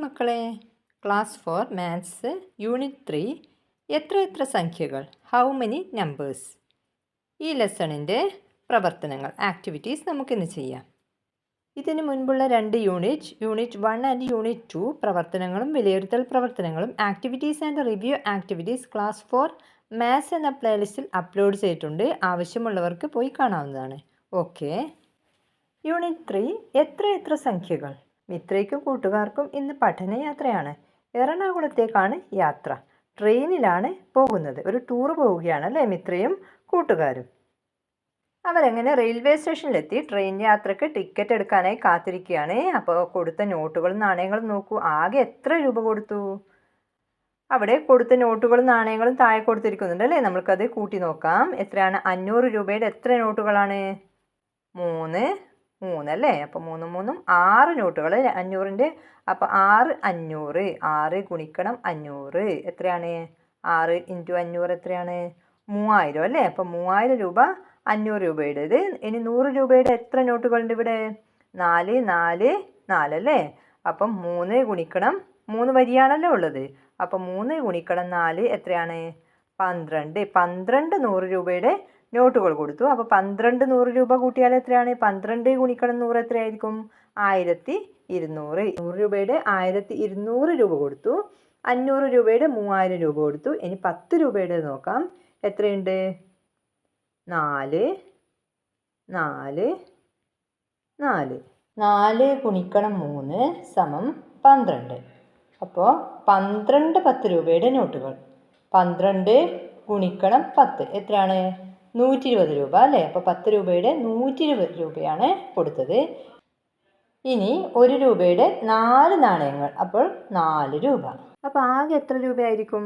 മക്കളെ, class 4 maths unit 3 എത്ര സംഖ്യകൾ, ഹൗ മെനി നമ്പേഴ്സ്. ഈ ലെസണിൻ്റെ പ്രവർത്തനങ്ങൾ, ആക്ടിവിറ്റീസ് നമുക്കിന്ന് ചെയ്യാം. ഇതിന് മുൻപുള്ള 2 യൂണിറ്റ് 1 ആൻഡ് യൂണിറ്റ് 2 പ്രവർത്തനങ്ങളും വിലയിരുത്തൽ പ്രവർത്തനങ്ങളും activities and review activities class 4 maths എന്ന പ്ലേലിസ്റ്റിൽ അപ്ലോഡ് ചെയ്തിട്ടുണ്ട്. ആവശ്യമുള്ളവർക്ക് പോയി കാണാവുന്നതാണ്. ഓക്കെ. യൂണിറ്റ് 3 എത്ര സംഖ്യകൾ. മിത്രയ്ക്കും കൂട്ടുകാർക്കും ഇന്ന് പഠനയാത്രയാണ്. എറണാകുളത്തേക്കാണ് യാത്ര. ട്രെയിനിലാണ് പോകുന്നത്. ഒരു ടൂർ പോവുകയാണ് അല്ലേ മിത്രയും കൂട്ടുകാരും. അവരെങ്ങനെ റെയിൽവേ സ്റ്റേഷനിലെത്തി ട്രെയിൻ യാത്രയ്ക്ക് ടിക്കറ്റ് എടുക്കാനായി കാത്തിരിക്കുകയാണ്. അപ്പോൾ കൊടുത്ത നോട്ടുകളും നാണയങ്ങളും നോക്കൂ. ആകെ എത്ര രൂപ കൊടുത്തു? അവിടെ കൊടുത്ത നോട്ടുകളും നാണയങ്ങളും താഴെ കൊടുത്തിരിക്കുന്നുണ്ട് അല്ലേ. നമ്മൾക്കത് കൂട്ടി നോക്കാം. എത്രയാണ്? 500 രൂപയുടെ എത്ര നോട്ടുകളാണ്? 3 അല്ലേ. അപ്പോൾ 3 3 6 നോട്ടുകൾ 500-ൻ്റെ. അപ്പോൾ 6 500. 6 ഗുണിക്കണം 500 എത്രയാണ്? 6 × 500 എത്രയാണ്? 3000 അല്ലേ. അപ്പോൾ 3000 രൂപ 500 രൂപയുടേത്. ഇനി 100 രൂപയുടെ എത്ര നോട്ടുകളുണ്ട് ഇവിടെ? 4 4 4 അല്ലേ. അപ്പം 3 ഗുണിക്കണം 3 വരിയാണല്ലോ ഉള്ളത്. അപ്പം 3 ഗുണിക്കണം 4 എത്രയാണ്? 12. 12 100 രൂപയുടെ നോട്ടുകൾ കൊടുത്തു. അപ്പോൾ 12 100 രൂപ കൂട്ടിയാൽ എത്രയാണ്? 12 ഗുണിക്കണം 100 എത്രയായിരിക്കും? 1200. 100 രൂപയുടെ 1200 രൂപ കൊടുത്തു. 500 രൂപയുടെ 3000 രൂപ കൊടുത്തു. ഇനി 10 രൂപയുടെ നോക്കാം. എത്രയുണ്ട്? 4 4 4 4 ഗുണിക്കണം 3 സമം 12. അപ്പോൾ 12 10 രൂപയുടെ നോട്ടുകൾ. 12 ഗുണിക്കണം 10 എത്രയാണ്? 120 രൂപ അല്ലേ. അപ്പോൾ 10 രൂപയുടെ 120 രൂപയാണ് കൊടുത്തത്. ഇനി 1 രൂപയുടെ 4 നാണയങ്ങൾ. അപ്പോൾ 4 രൂപ. അപ്പോൾ ആകെ എത്ര രൂപയായിരിക്കും?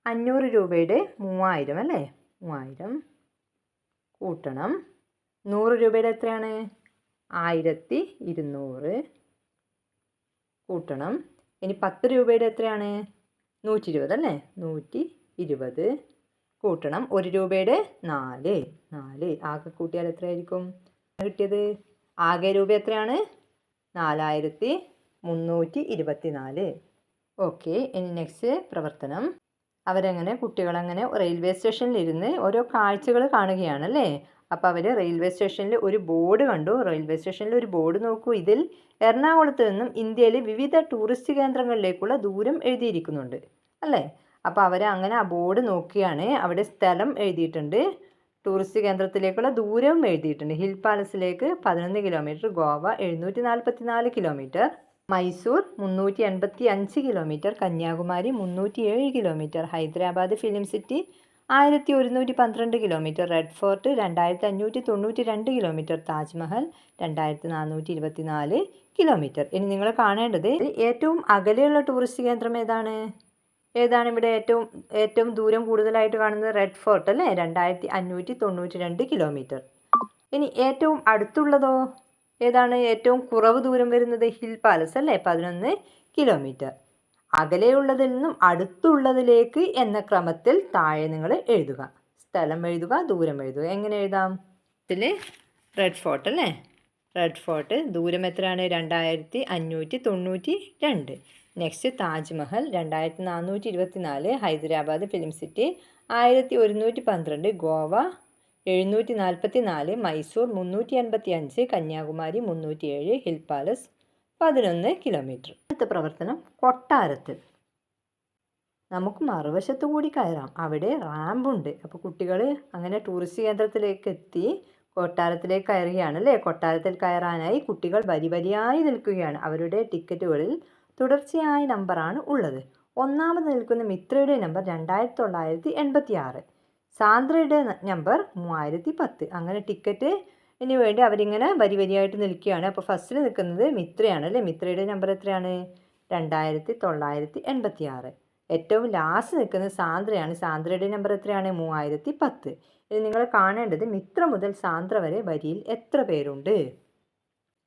500 രൂപയുടെ 3000 അല്ലേ. 3000 കൂട്ടണം 100 രൂപയുടെ എത്രയാണ്? 1200 കൂട്ടണം. ഇനി 10 രൂപയുടെ എത്രയാണ്? 120 അല്ലേ. 120 കൂട്ടണം 1 രൂപയുടെ 4 ആകെ കൂട്ടിയാൽ എത്രയായിരിക്കും കിട്ടിയത്? ആകെ രൂപ എത്രയാണ്? 4324. ഓക്കെ. ഇനി നെക്സ്റ്റ് പ്രവർത്തനം. കുട്ടികളങ്ങനെ റെയിൽവേ സ്റ്റേഷനിലിരുന്ന് ഓരോ കാഴ്ചകൾ കാണുകയാണല്ലേ. അപ്പോൾ അവർ റെയിൽവേ സ്റ്റേഷനിൽ ഒരു ബോർഡ് കണ്ടു. റെയിൽവേ സ്റ്റേഷനിൽ ഒരു ബോർഡ് നോക്കൂ. ഇതിൽ എറണാകുളത്ത് നിന്നും ഇന്ത്യയിലെ വിവിധ ടൂറിസ്റ്റ് കേന്ദ്രങ്ങളിലേക്കുള്ള ദൂരം എഴുതിയിരിക്കുന്നുണ്ട് അല്ലേ. അപ്പോൾ അങ്ങനെ ആ ബോർഡ് നോക്കിയാണ്. അവിടെ സ്ഥലം എഴുതിയിട്ടുണ്ട്, ടൂറിസ്റ്റ് കേന്ദ്രത്തിലേക്കുള്ള ദൂരവും എഴുതിയിട്ടുണ്ട്. ഹിൽ പാലസിലേക്ക് 11 kilometre, Goa 744 kilometre, Mysore 385 kilometre, Kanyakumari 307 kilometre, Hyderabad film city 1112 kilometre, Red Fort 2592 kilometre, Taj Mahal 2424 kilometre. ഇനി നിങ്ങൾ കാണേണ്ടത് ഏറ്റവും അകലെയുള്ള ടൂറിസ്റ്റ് കേന്ദ്രം ഏതാണ് ഇവിടെ ഏറ്റവും ദൂരം കൂടുതലായിട്ട് കാണുന്നത്? റെഡ് ഫോർട്ട് അല്ലേ. 2592 കിലോമീറ്റർ. ഇനി ഏറ്റവും അടുത്തുള്ളതോ ഏതാണ്? ഏറ്റവും കുറവ് ദൂരം വരുന്നത് ഹിൽ പാലസ് അല്ലേ. 11 കിലോമീറ്റർ. അകലെയുള്ളതിൽ നിന്നും അടുത്തുള്ളതിലേക്ക് എന്ന ക്രമത്തിൽ താഴെ നിങ്ങൾ എഴുതുക. സ്ഥലം എഴുതുക, ദൂരം എഴുതുക. എങ്ങനെ എഴുതാം? ഇതിൽ റെഡ് ഫോർട്ട് അല്ലേ. റെഡ് ഫോർട്ട് ദൂരം എത്രയാണ്? 2592. Next Taj Mahal 2424, Hyderabad film city 1112, Goa 744, Mysore 385, Kanyakumari 307, hill palace 11 kilometre. അടുത്ത പ്രവർത്തനം കൊട്ടാരത്തിൽ. നമുക്ക് മറുവശത്തു കൂടി കയറാം. അവിടെ റാമ്പുണ്ട്. അപ്പോൾ കുട്ടികൾ അങ്ങനെ ടൂറിസ്റ്റ് കേന്ദ്രത്തിലേക്ക് എത്തി കൊട്ടാരത്തിലേക്ക് കയറുകയാണ് അല്ലേ. കൊട്ടാരത്തിൽ കയറാനായി കുട്ടികൾ വരിയായി നിൽക്കുകയാണ്. അവരുടെ ടിക്കറ്റുകളിൽ തുടർച്ചയായ നമ്പറാണ് ഉള്ളത്. ഒന്നാമത് നിൽക്കുന്ന മിത്രയുടെ നമ്പർ 2986, സാന്ദ്രയുടെ നമ്പർ 3010. അങ്ങനെ ടിക്കറ്റിന് വേണ്ടി അവരിങ്ങനെ വരിയായിട്ട് നിൽക്കുകയാണ്. അപ്പോൾ ഫസ്റ്റിൽ നിൽക്കുന്നത് മിത്രയാണ് അല്ലേ. മിത്രയുടെ നമ്പർ എത്രയാണ്? 2986. ഏറ്റവും ലാസ്റ്റ് നിൽക്കുന്നത് സാന്ദ്രയാണ്. സാന്ദ്രയുടെ നമ്പർ എത്രയാണ്? 3010. ഇനി നിങ്ങൾ കാണേണ്ടത് മിത്ര മുതൽ സാന്ദ്ര വരെ വരിയിൽ എത്ര പേരുണ്ട്.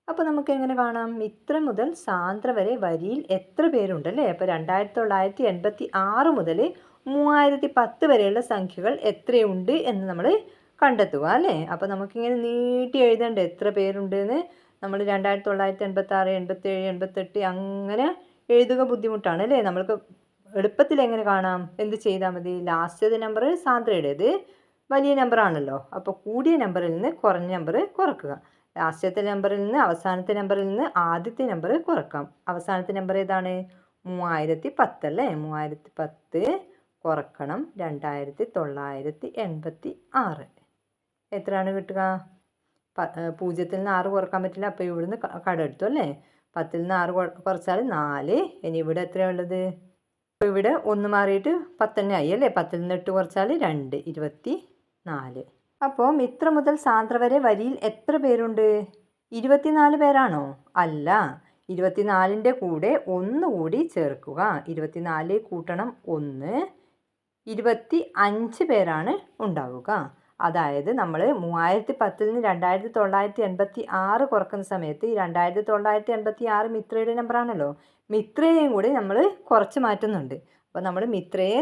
അപ്പോൾ നമുക്ക് എങ്ങനെ കാണാം? മിത്ര മുതൽ സാന്ദ്ര വരെ വരിയിൽ എത്ര പേരുണ്ടല്ലേ. അപ്പോൾ 2986 മുതൽ 3010 വരെയുള്ള സംഖ്യകൾ എത്രയുണ്ട് എന്ന് നമ്മൾ കണ്ടെത്തുക അല്ലേ. അപ്പോൾ നമുക്കിങ്ങനെ നീട്ടി എഴുതേണ്ട എത്ര പേരുണ്ട് എന്ന്. നമ്മൾ 2986, 87, 88 അങ്ങനെ എഴുതുക ബുദ്ധിമുട്ടാണ് അല്ലേ? നമ്മൾക്ക് എളുപ്പത്തിൽ എങ്ങനെ കാണാം? എന്ത് ചെയ്താൽ മതി? ലാസ്റ്റത്തെ നമ്പർ സാന്ദ്രയുടേത് വലിയ നമ്പർ ആണല്ലോ. അപ്പോൾ കൂടിയ നമ്പറിൽ നിന്ന് കുറഞ്ഞ നമ്പർ കുറക്കുക. ലാസ്റ്റത്തെ നമ്പറിൽ നിന്ന് അവസാനത്തെ നമ്പറിൽ നിന്ന് ആദ്യത്തെ നമ്പർ കുറക്കാം. അവസാനത്തെ നമ്പർ ഏതാണ്? 3010 അല്ലേ? 3010 കുറക്കണം 2986. എത്രയാണ് കിട്ടുക? 0ൽ നിന്ന് 6 കുറക്കാൻ പറ്റില്ല. അപ്പോൾ ഇവിടുന്ന് കടെടുത്തു അല്ലേ? 10ൽ നിന്ന് 6 കുറച്ചാൽ 4. ഇനി ഇവിടെ എത്രയാണ് ഉള്ളത്? അപ്പോൾ ഇവിടെ 1 മാറിയിട്ട് 10 തന്നെ ആയി അല്ലേ? 10ൽ നിന്ന് 8 കുറച്ചാൽ 2, 24. അപ്പോൾ മിത്ര മുതൽ സാന്ദ്ര വരെ വരിയിൽ എത്ര പേരുണ്ട്? 24 പേരാണോ? അല്ല, 24ൻ്റെ കൂടെ 1 കൂടി ചേർക്കുക. 24 കൂട്ടണം 1, 25 പേരാണ് ഉണ്ടാവുക. അതായത് നമ്മൾ 3010ൽ നിന്ന് 2986 കുറക്കുന്ന സമയത്ത് ഈ 2986 മിത്രയുടെ നമ്പറാണല്ലോ. മിത്രയെയും കൂടി നമ്മൾ കുറച്ച് മാറ്റുന്നുണ്ട്. അപ്പോൾ നമ്മൾ മിത്രയെ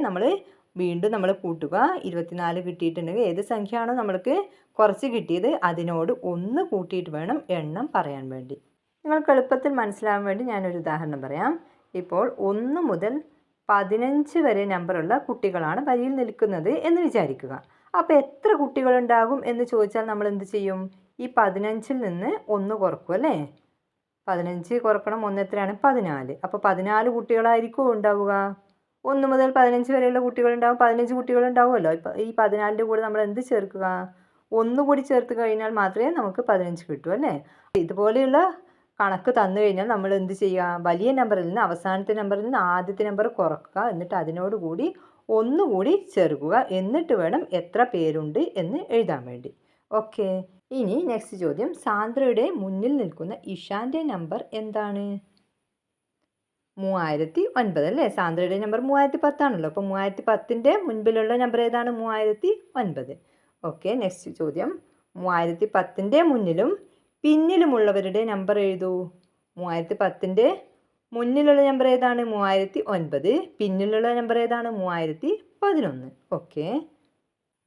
വീണ്ടും നമ്മൾ കൂട്ടുക. 24 കിട്ടിയിട്ടുണ്ടെങ്കിൽ ഏത് സംഖ്യയാണോ നമ്മൾക്ക് കുറച്ച് കിട്ടിയത് അതിനോട് 1 കൂട്ടിയിട്ട് വേണം എണ്ണം പറയാൻ വേണ്ടി. നിങ്ങൾക്ക് എളുപ്പത്തിൽ മനസ്സിലാവാൻ വേണ്ടി ഞാനൊരു ഉദാഹരണം പറയാം. ഇപ്പോൾ 1 മുതൽ 15 വരെ നമ്പറുള്ള കുട്ടികളാണ് വരിയിൽ നിൽക്കുന്നത് എന്ന് വിചാരിക്കുക. അപ്പോൾ എത്ര കുട്ടികളുണ്ടാകും എന്ന് ചോദിച്ചാൽ നമ്മൾ എന്ത് ചെയ്യും? ഈ 15ൽ നിന്ന് 1 കുറക്കും അല്ലേ? 15 കുറക്കണം 1 എത്രയാണ്? 14. അപ്പോൾ 14 കുട്ടികളായിരിക്കും ഉണ്ടാവുക. 1 മുതൽ 15 വരെയുള്ള കുട്ടികളുണ്ടാവും. 15 കുട്ടികളുണ്ടാവുമല്ലോ. ഈ 14ൻ്റെ കൂടെ നമ്മൾ എന്ത് ചേർക്കുക? 1 കൂടി ചേർത്ത് കഴിഞ്ഞാൽ മാത്രമേ നമുക്ക് 15 കിട്ടൂ അല്ലേ? ഇതുപോലെയുള്ള കണക്ക് തന്നു കഴിഞ്ഞാൽ നമ്മൾ എന്ത് ചെയ്യുക? വലിയ നമ്പറിൽ നിന്ന് അവസാനത്തെ നമ്പറിൽ നിന്ന് ആദ്യത്തെ നമ്പർ കുറക്കുക. എന്നിട്ട് അതിനോട് കൂടി 1 കൂടി ചേർക്കുക. എന്നിട്ട് വേണം എത്ര പേരുണ്ട് എന്ന് എഴുതാൻ വേണ്ടി. ഓക്കെ. ഇനി നെക്സ്റ്റ് ചോദ്യം. സാന്ദ്രയുടെ മുന്നിൽ നിൽക്കുന്ന ഇഷാൻ്റെ നമ്പർ എന്താണ്? 3009 അല്ലേ? സാന്ദ്രയുടെ നമ്പർ 3010 ആണല്ലോ. അപ്പോൾ 3010ൻ്റെ മുൻപിലുള്ള നമ്പർ ഏതാണ്? 3009. ഓക്കെ. നെക്സ്റ്റ് ചോദ്യം. 3010ൻ്റെ മുന്നിലും പിന്നിലുമുള്ളവരുടെ നമ്പർ എഴുതൂ. 3010ൻ്റെ മുന്നിലുള്ള നമ്പർ ഏതാണ്? 3009. പിന്നിലുള്ള നമ്പർ ഏതാണ്? 3011. ഓക്കെ.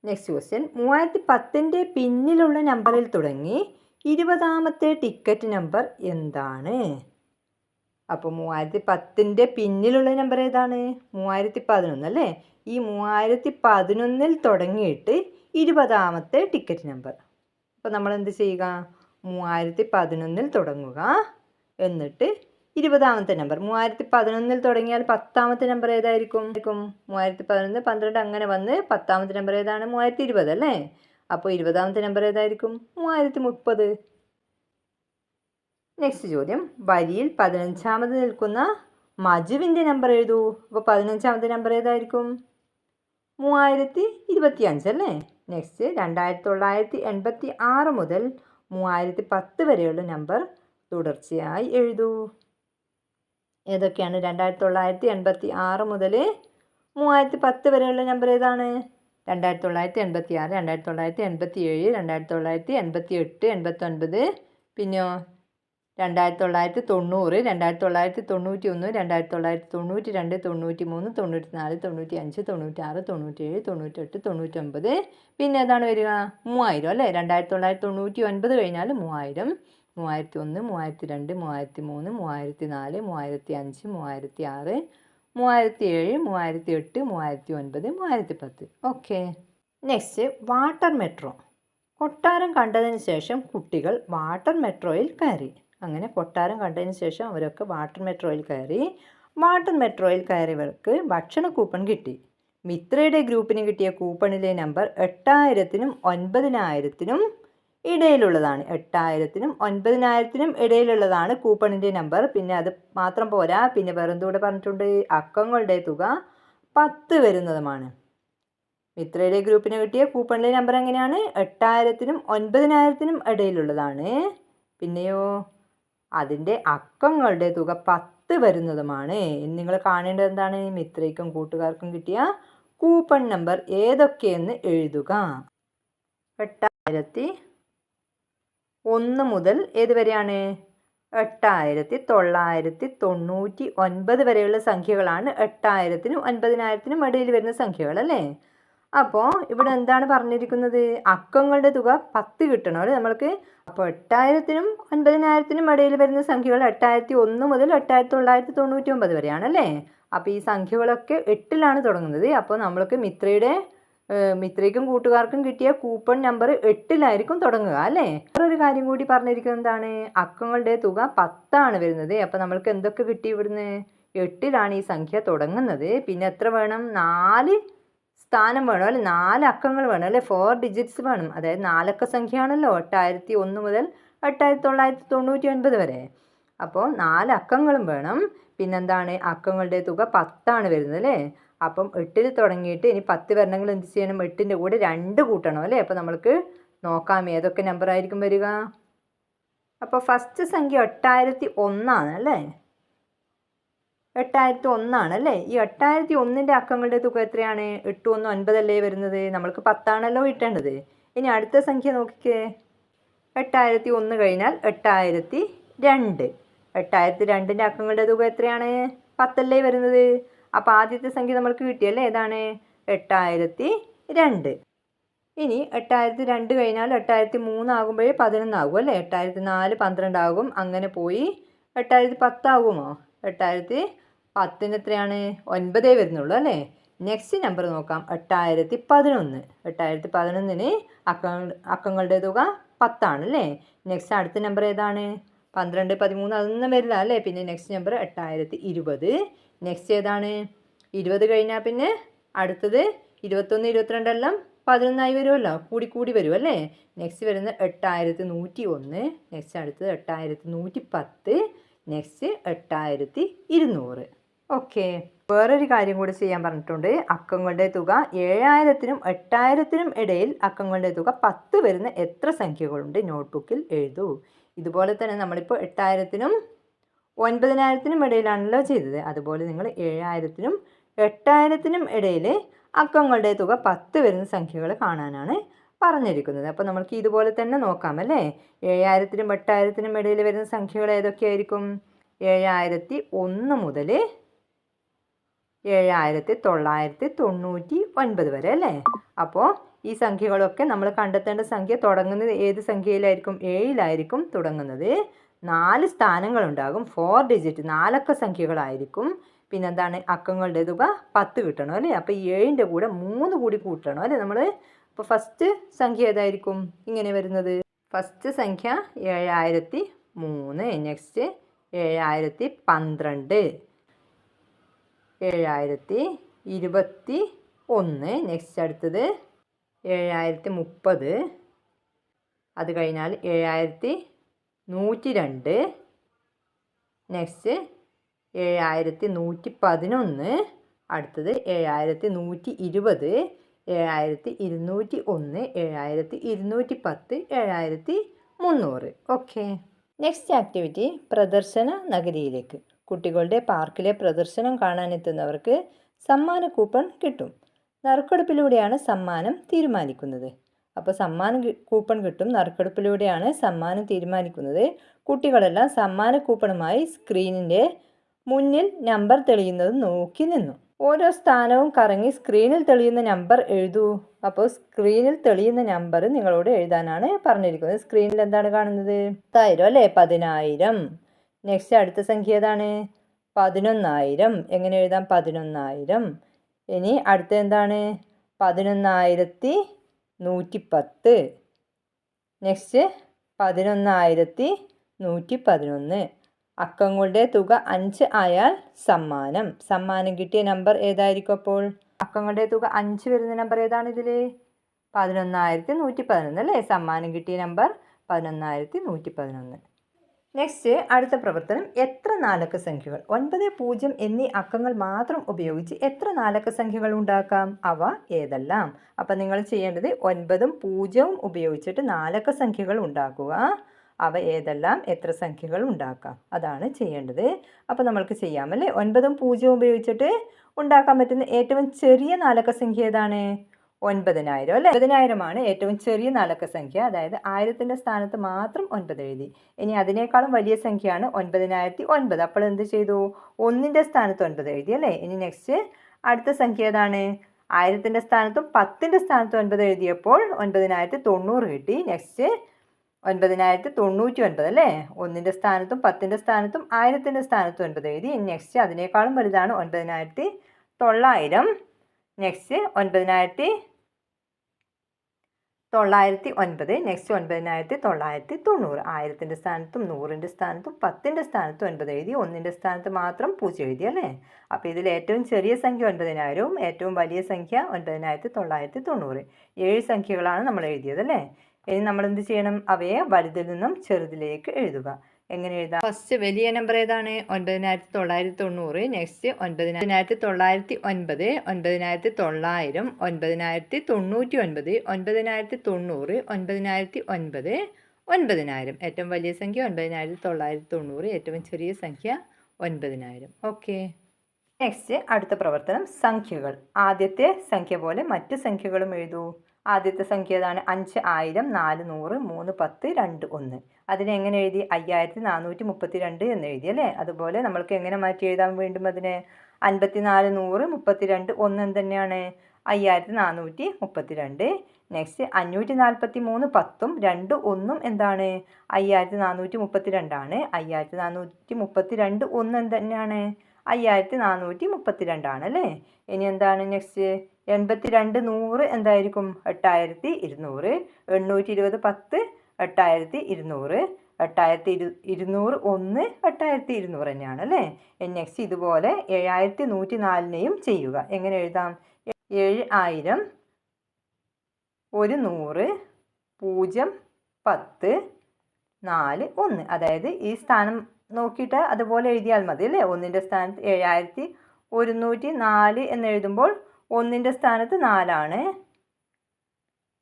Next question. 3010ൻ്റെ പിന്നിലുള്ള നമ്പറിൽ തുടങ്ങി 20ാമത്തെ ടിക്കറ്റ് നമ്പർ എന്താണ്? അപ്പോൾ 3010ൻ്റെ പിന്നിലുള്ള നമ്പർ ഏതാണ്? 3011 അല്ലേ? ഈ 3011ൽ തുടങ്ങിയിട്ട് 20ാമത്തെ ടിക്കറ്റ് നമ്പർ. അപ്പോൾ നമ്മൾ എന്ത് ചെയ്യുക? 3011ൽ തുടങ്ങുക. എന്നിട്ട് 20ാമത്തെ നമ്പർ. 3011ൽ തുടങ്ങിയാൽ 10ാമത്തെ നമ്പർ ഏതായിരിക്കും? 3011, 12 അങ്ങനെ വന്ന് 10ാമത്തെ നമ്പർ ഏതാണ്? 3020 അല്ലേ? അപ്പോൾ 20ാമത്തെ നമ്പർ ഏതായിരിക്കും? 3030. നെക്സ്റ്റ് ചോദ്യം. വരിയിൽ 15ാമത് നിൽക്കുന്ന മജുവിൻ്റെ നമ്പർ എഴുതൂ. അപ്പോൾ 15ാമത്തെ നമ്പർ ഏതായിരിക്കും? 3025 അല്ലേ? നെക്സ്റ്റ് 2986 മുതൽ 3010 വരെയുള്ള നമ്പർ തുടർച്ചയായി എഴുതൂ. ഏതൊക്കെയാണ്? 2986 മുതൽ 3010 വരെയുള്ള നമ്പർ ഏതാണ്? 2986, 2987, 2988, 89, പിന്നെയോ 2990, 2991, 2992, 93, 94, 95, 96, 97, 98, 99. പിന്നെ ഏതാണ് വരിക? 3000 അല്ലേ? 2999 കഴിഞ്ഞാൽ 3000, 3001, 3002, 3003, 3004, 3005, 3006, 3007, 3008, 3009, 3010. ഓക്കെ. Next water metro. കൊട്ടാരം കണ്ടതിന് ശേഷം കുട്ടികൾ വാട്ടർ മെട്രോയിൽ കയറി. അങ്ങനെ കൊട്ടാരം കണ്ടതിന് ശേഷം അവരൊക്കെ വാട്ടർ മെട്രോയിൽ കയറി. വാട്ടർ മെട്രോയിൽ കയറിയവർക്ക് ഭക്ഷണ കൂപ്പൺ കിട്ടി. മിത്രയുടെ ഗ്രൂപ്പിന് കിട്ടിയ കൂപ്പണിലെ നമ്പർ 8000നും 9000നും ഇടയിലുള്ളതാണ്. 8000നും 9000നും ഇടയിലുള്ളതാണ് കൂപ്പണിൻ്റെ നമ്പർ. പിന്നെ അത് മാത്രം പോരാ, പിന്നെ വേറെന്തൂടെ പറഞ്ഞിട്ടുണ്ട്? അക്കങ്ങളുടെ തുക 10 വരുന്നതുമാണ്. മിത്രയുടെ ഗ്രൂപ്പിന് കിട്ടിയ കൂപ്പണിലെ നമ്പർ എങ്ങനെയാണ്? 8000നും 9000നും ഇടയിലുള്ളതാണ്. പിന്നെയോ അതിൻ്റെ അക്കങ്ങളുടെ തുക 10 വരുന്നതുമാണ്. നിങ്ങൾ കാണേണ്ടത് എന്താണ്? മിത്രയ്ക്കും കൂട്ടുകാർക്കും കിട്ടിയ കൂപ്പൺ നമ്പർ ഏതൊക്കെയെന്ന് എഴുതുക. 8001 മുതൽ ഏത് വരെയാണ്? 8999 വരെയുള്ള സംഖ്യകളാണ് 8000നും 9000നും ഇടയിൽ വരുന്ന സംഖ്യകൾ അല്ലേ? അപ്പോൾ ഇവിടെ എന്താണ് പറഞ്ഞിരിക്കുന്നത്? അക്കങ്ങളുടെ തുക 10 കിട്ടണം അല്ലേ നമ്മൾക്ക്. അപ്പോൾ 8000-നും 9000-നും ഇടയിൽ വരുന്ന സംഖ്യകൾ 8001 മുതൽ 8999 വരെയാണല്ലേ. അപ്പോൾ ഈ സംഖ്യകളൊക്കെ 8-ലാണ് തുടങ്ങുന്നത്. അപ്പോൾ നമ്മൾക്ക് മിത്രയ്ക്കും കൂട്ടുകാർക്കും കിട്ടിയ കൂപ്പൺ നമ്പർ 8-ലായിരിക്കും തുടങ്ങുക അല്ലേ. വേറൊരു കാര്യം കൂടി പറഞ്ഞിരിക്കുന്നത് എന്താണ്? അക്കങ്ങളുടെ തുക 10 വരുന്നത്. അപ്പോൾ നമ്മൾക്ക് എന്തൊക്കെ കിട്ടി ഇവിടുന്ന്? 8-ലാണ് ഈ സംഖ്യ തുടങ്ങുന്നത്. പിന്നെ എത്ര വേണം? 4 സ്ഥാനം വേണം അല്ലേ, 4 അക്കങ്ങൾ വേണം അല്ലേ, 4 ഡിജിറ്റ്സ് വേണം. അതായത് 4 അക്ക സംഖ്യയാണല്ലോ 8001 മുതൽ 8999 വരെ. അപ്പോൾ 4 അക്കങ്ങളും വേണം. പിന്നെന്താണ്? അക്കങ്ങളുടെ തുക 10 വരുന്നത് അല്ലേ. അപ്പം 8-ൽ തുടങ്ങിയിട്ട് ഇനി 10 വരണമെങ്കിൽ എന്ത് ചെയ്യണം? 8-ൻ്റെ കൂടെ 2 കൂട്ടണം അല്ലേ. അപ്പോൾ നമ്മൾക്ക് നോക്കാം ഏതൊക്കെ നമ്പർ ആയിരിക്കും വരിക. അപ്പോൾ ഫസ്റ്റ് സംഖ്യ 8001 അല്ലേ. 8001 അല്ലേ. ഈ 8001-ൻ്റെ അക്കങ്ങളുടെ തുക എത്രയാണ്? 8 1 9 അല്ലേ വരുന്നത്. നമ്മൾക്ക് 10 കിട്ടേണ്ടത്. ഇനി അടുത്ത സംഖ്യ നോക്കിക്കേ. 8001 കഴിഞ്ഞാൽ 8002. 8002-ൻ്റെ അക്കങ്ങളുടെ തുക എത്രയാണ്? 10 അല്ലേ വരുന്നത്. അപ്പോൾ ആദ്യത്തെ സംഖ്യ നമ്മൾക്ക് കിട്ടിയല്ലേ, ഏതാണ്? 8002. ഇനി 8002 കഴിഞ്ഞാൽ 8003 ആകുമ്പോഴേ 11 ആകും അല്ലേ. 8004 12 ആകും. അങ്ങനെ പോയി 8010 ആകുമോ? 8010-ന് എത്രയാണ്? 9 വരുന്നുള്ളൂ അല്ലേ. നെക്സ്റ്റ് നമ്പർ നോക്കാം. 8011. 8011-ന് അക്കങ്ങളുടെ തുക 10 അല്ലേ. നെക്സ്റ്റ് അടുത്ത നമ്പർ ഏതാണ്? 12 13 അതൊന്നും വരില്ല അല്ലേ. പിന്നെ നെക്സ്റ്റ് നമ്പർ 8020. നെക്സ്റ്റ് ഏതാണ്? 20 കഴിഞ്ഞാൽ പിന്നെ അടുത്തത് 21 22 എല്ലാം 11 വരുമല്ലോ, കൂടി വരും അല്ലേ. നെക്സ്റ്റ് വരുന്നത് 8101. നെക്സ്റ്റ് അടുത്തത് 8110. നെക്സ്റ്റ് 8200. ഓക്കെ. വേറൊരു കാര്യം കൂടി ചെയ്യാൻ പറഞ്ഞിട്ടുണ്ട്. അക്കങ്ങളുടെ തുക 7000-നും 8000-നും ഇടയിൽ അക്കങ്ങളുടെ തുക 10 വരുന്ന എത്ര സംഖ്യകളുണ്ട് നോട്ട്ബുക്കിൽ എഴുതൂ. ഇതുപോലെ തന്നെ നമ്മളിപ്പോൾ 8000-നും 9000-നും ഇടയിലാണല്ലോ ചെയ്തത്. അതുപോലെ നിങ്ങൾ 7000-നും 8000-നും ഇടയിൽ അക്കങ്ങളുടെ തുക 10 വരുന്ന സംഖ്യകൾ കാണാനാണ് പറഞ്ഞിരിക്കുന്നത്. അപ്പോൾ നമുക്ക് ഇതുപോലെ തന്നെ നോക്കാം അല്ലേ. 7000-നും 8000-നും ഇടയിൽ വരുന്ന സംഖ്യകൾ ഏതൊക്കെയായിരിക്കും? 7001 മുതൽ 7999 വരെ അല്ലേ. അപ്പോൾ ഈ സംഖ്യകളൊക്കെ നമ്മൾ കണ്ടെത്തേണ്ട സംഖ്യ തുടങ്ങുന്നത് ഏത് സംഖ്യയിലായിരിക്കും? 7-ലായിരിക്കും തുടങ്ങുന്നത്. 4 സ്ഥാനങ്ങളുണ്ടാകും. 4 ഡിജിറ്റ് 4 അക്ക സംഖ്യകളായിരിക്കും. പിന്നെന്താണ്? അക്കങ്ങളുടെ തുക 10 കിട്ടണം അല്ലേ. അപ്പോൾ ഈ 7-ൻ്റെ കൂടെ 3 കൂടി കൂട്ടണം അല്ലേ നമ്മൾ. അപ്പോൾ ഫസ്റ്റ് സംഖ്യ ഏതായിരിക്കും ഇങ്ങനെ വരുന്നത്? ഫസ്റ്റ് സംഖ്യ 7003. നെക്സ്റ്റ് 7012. 7021. നെക്സ്റ്റ് അടുത്തത് 7030. അത് കഴിഞ്ഞാൽ 7102. നെക്സ്റ്റ് 7111. അടുത്തത് 7120. 7201. 7210. 7300. ഓക്കെ. നെക്സ്റ്റ് ആക്ടിവിറ്റി പ്രദർശന നഗരിയിലേക്ക്. കുട്ടികളുടെ പാർക്കിലെ പ്രദർശനം കാണാനെത്തുന്നവർക്ക് സമ്മാന കൂപ്പൺ കിട്ടും. നറുക്കെടുപ്പിലൂടെയാണ് സമ്മാനം തീരുമാനിക്കുന്നത്. അപ്പോൾ സമ്മാന കൂപ്പൺ കിട്ടും. നറുക്കെടുപ്പിലൂടെയാണ് സമ്മാനം തീരുമാനിക്കുന്നത്. കുട്ടികളെല്ലാം സമ്മാന കൂപ്പണുമായി സ്ക്രീനിൻ്റെ മുന്നിൽ നമ്പർ തെളിയുന്നത് നോക്കി നിന്നു. ഓരോ സ്ഥാനവും കറങ്ങി സ്ക്രീനിൽ തെളിയുന്ന നമ്പർ എഴുതൂ. അപ്പോൾ സ്ക്രീനിൽ തെളിയുന്ന നമ്പർ നിങ്ങളോട് എഴുതാനാണ് പറഞ്ഞിരിക്കുന്നത്. സ്ക്രീനിൽ എന്താണ് കാണുന്നത്? 1000 അല്ലേ. 10000. നെക്സ്റ്റ് അടുത്ത സംഖ്യ ഏതാണ്? 11000. എങ്ങനെ എഴുതാം? 11000. ഇനി അടുത്ത എന്താണ്? 11110. നെക്സ്റ്റ് 11111. അക്കങ്ങളുടെ തുക 5 ആയാൽ സമ്മാനം കിട്ടിയ നമ്പർ ഏതായിരിക്കും? അപ്പോൾ അക്കങ്ങളുടെ തുക 5 വരുന്ന നമ്പർ ഏതാണ് ഇതിൽ? 11111 അല്ലേ. സമ്മാനം കിട്ടിയ നമ്പർ 11111. നെക്സ്റ്റ് അടുത്ത പ്രവർത്തനം. എത്ര നാലക്ക സംഖ്യകൾ 9 0 എന്നീ അക്കങ്ങൾ മാത്രം ഉപയോഗിച്ച് എത്ര നാലക്ക സംഖ്യകൾ ഉണ്ടാക്കാം? അവ ഏതെല്ലാം? അപ്പം നിങ്ങൾ ചെയ്യേണ്ടത് 9 0 ഉപയോഗിച്ചിട്ട് നാലക്ക സംഖ്യകൾ ഉണ്ടാക്കുക. അവ ഏതെല്ലാം, എത്ര സംഖ്യകൾ ഉണ്ടാക്കാം, അതാണ് ചെയ്യേണ്ടത്. അപ്പോൾ നമ്മൾക്ക് ചെയ്യാമല്ലേ. 9 0 ഉപയോഗിച്ചിട്ട് ഉണ്ടാക്കാൻ പറ്റുന്ന ഏറ്റവും ചെറിയ നാലക്ക സംഖ്യ ഏതാണ്? 9000 അല്ലേ. 9000 ഏറ്റവും ചെറിയ നാലക്ക സംഖ്യ. അതായത് 1000-ൻ്റെ സ്ഥാനത്ത് മാത്രം 9 എഴുതി. ഇനി അതിനേക്കാളും വലിയ സംഖ്യയാണ് 9009. അപ്പോൾ എന്ത് ചെയ്തു? 1-ൻ്റെ സ്ഥാനത്ത് 9 എഴുതി അല്ലേ. ഇനി നെക്സ്റ്റ് അടുത്ത സംഖ്യ ഏതാണ്? 1000ൻ്റെ സ്ഥാനത്തും 10ൻ്റെ സ്ഥാനത്തും 9 എഴുതിയപ്പോൾ 9090 കിട്ടി. നെക്സ്റ്റ് 9099 അല്ലേ. 1ൻ്റെ സ്ഥാനത്തും 10ൻ്റെ സ്ഥാനത്തും 1000ൻ്റെ സ്ഥാനത്തും 9 എഴുതി. നെക്സ്റ്റ് അതിനേക്കാളും വലുതാണ് 9900. നെക്സ്റ്റ് 9909. നെക്സ്റ്റ് 9990. 1000ൻ്റെ സ്ഥാനത്തും 100ൻ്റെ സ്ഥാനത്തും 10ൻ്റെ സ്ഥാനത്തും 9 എഴുതി. 1ൻ്റെ സ്ഥാനത്ത് മാത്രം 0 എഴുതി അല്ലേ. അപ്പോൾ ഇതിൽ ഏറ്റവും ചെറിയ സംഖ്യ 9000ഉം ഏറ്റവും വലിയ സംഖ്യ 9990. 7 സംഖ്യകളാണ് നമ്മൾ എഴുതിയത് അല്ലേ. ഇനി നമ്മൾ എന്ത് ചെയ്യണം? അവയെ വലുതിൽ നിന്നും ചെറുതിലേക്ക് എഴുതുക. എങ്ങനെ എഴുതാം? ഫസ്റ്റ് വലിയ നമ്പർ ഏതാണ്? 9990. നെക്സ്റ്റ് 9909, 9900, 9099, 9090, 9009, 9000. ഏറ്റവും വലിയ സംഖ്യ 9990, ഏറ്റവും ചെറിയ സംഖ്യ 9000. ഓക്കെ. നെക്സ്റ്റ് അടുത്ത പ്രവർത്തനം സംഖ്യകൾ. ആദ്യത്തെ സംഖ്യ പോലെ മറ്റ് സംഖ്യകളും എഴുതൂ. ആദ്യത്തെ സംഖ്യ ഏതാണ്? 5000, 400, 3, 10, 2, 1. അതിനെങ്ങനെ എഴുതി? 5432 എന്ന് എഴുതി അല്ലേ. അതുപോലെ നമ്മൾക്ക് എങ്ങനെ മാറ്റി എഴുതാൻ? വീണ്ടും അതിനെ 54, 100, 32, 1 തന്നെയാണ് 5432. നെക്സ്റ്റ് 543 10ഉം 2 1ഉം എന്താണ്? 5432 ആണ്. 5432 1 തന്നെയാണ് 5432 ആണ് അല്ലേ. ഇനി എന്താണ് നെക്സ്റ്റ്? 82 100 എന്തായിരിക്കും? 8200. 820 10 8200. 8200 1 8200 തന്നെയാണ് അല്ലേ. നെക്സ്റ്റ് ഇതുപോലെ 7104നെയും ചെയ്യുക. എങ്ങനെ എഴുതാം? 7000, 100, 0, 10, 4, 1. അതായത് ഈ സ്ഥാനം നോക്കിയിട്ട് അതുപോലെ എഴുതിയാൽ മതി അല്ലേ. 1ൻ്റെ സ്ഥാനത്ത് 7104 എന്ന് എഴുതുമ്പോൾ 1ൻ്റെ സ്ഥാനത്ത് 4 ആണ്,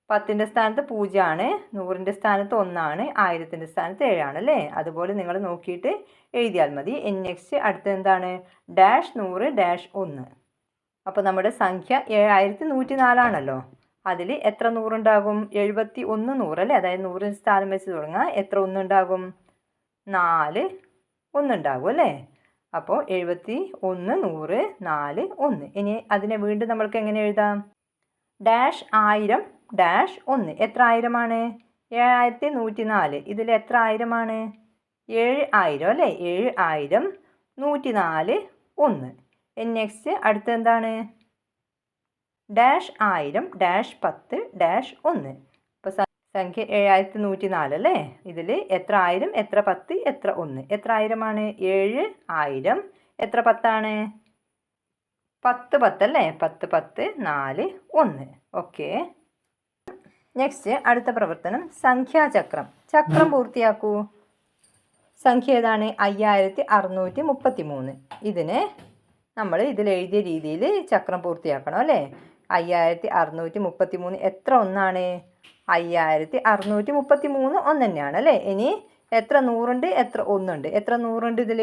10ൻ്റെ സ്ഥാനത്ത് 0 ആണ്, 100ൻ്റെ സ്ഥാനത്ത് 1 ആണ്, 1000ൻ്റെ സ്ഥാനത്ത് 7 ആണ് അല്ലേ. അതുപോലെ നിങ്ങൾ നോക്കിയിട്ട് എഴുതിയാൽ മതി. നെക്സ്റ്റ് അടുത്ത എന്താണ്? -100-1. അപ്പോൾ നമ്മുടെ സംഖ്യ 7104 ആണല്ലോ. അതിൽ എത്ര 100 ഉണ്ടാകും? 71 100 അല്ലേ. അതായത് 100 സ്ഥാനം വെച്ച് തുടങ്ങുക. എത്ര 1 ഉണ്ടാകും? 4 1 ഉണ്ടാകും അല്ലേ. അപ്പോൾ 71 100 4 1. ഇനി അതിനെ വീണ്ടും നമ്മൾക്ക് എങ്ങനെ എഴുതാം? -1000 -1. എത്ര 1000ആണ്? 7104. ഇതിൽ എത്ര 1000ആണ്? 7000 അല്ലേ. 7000 104 1. നെക്സ്റ്റ് അടുത്ത എന്താണ്? -1000 -10 -1. അപ്പോൾ സംഖ്യ 7104 അല്ലേ. ഇതിൽ എത്ര 1000 എത്ര 10 എത്ര 1? എത്ര 1000ആണ്? 7000. എത്ര 10 ആണ്? 10 10 അല്ലേ. 10 10 4 1. ഓക്കെ. നെക്സ്റ്റ് അടുത്ത പ്രവർത്തനം സംഖ്യാചക്രം. ചക്രം പൂർത്തിയാക്കൂ. സംഖ്യ ഏതാണ്? 5633. ഇതിനെ നമ്മൾ ഇതിൽ എഴുതിയ രീതിയിൽ ചക്രം പൂർത്തിയാക്കണം അല്ലേ. 5633 എത്ര ഒന്നാണ്? 5633 1 തന്നെയാണ് അല്ലേ. ഇനി എത്ര 100 ഉണ്ട് എത്ര 1 ഉണ്ട്? എത്ര 100 ഉണ്ട് ഇതിൽ?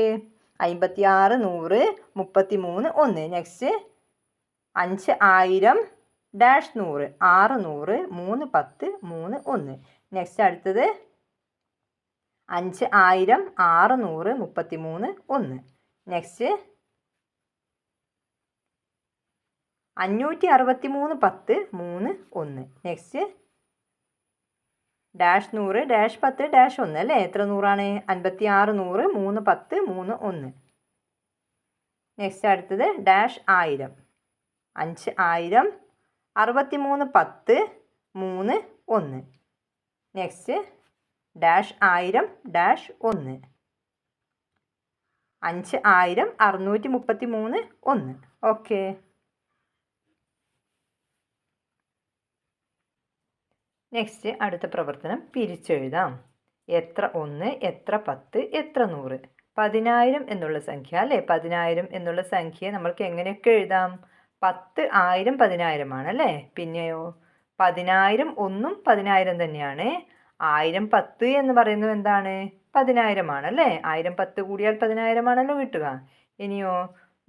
56 100 33 1. നെക്സ്റ്റ് 5000 -100 600 3 10 3 1. നെക്സ്റ്റ് അടുത്തത് 5000 600 33 1. നെക്സ്റ്റ് 563 10 3 1. നെക്സ്റ്റ് -100 -10 -1 അല്ലേ. എത്ര 100ആണ്? 56 100 3 10 3 1. നെക്സ്റ്റ് അടുത്തത് -1000 5000 63 10 3 1. നെക്സ്റ്റ് -1000 -1 5000 633 1. ഓക്കെ. നെക്സ്റ്റ് അടുത്ത പ്രവർത്തനം പിരിച്ചെഴുതാം. എത്ര 1 എത്ര 10 എത്ര 100? 10000 എന്നുള്ള സംഖ്യ അല്ലേ. 10000 എന്നുള്ള സംഖ്യയെ നമ്മൾക്ക് എങ്ങനെയൊക്കെ എഴുതാം? 10 1000 10000 ആണല്ലേ. പിന്നെയോ 10000 1ഉം 10000 തന്നെയാണ്. 1000 10 എന്ന് പറയുന്നത് എന്താണ്? 10000 ആണല്ലേ. 1000 10 കൂടിയാൽ 10000 ആണല്ലോ കിട്ടുക. ഇനിയോ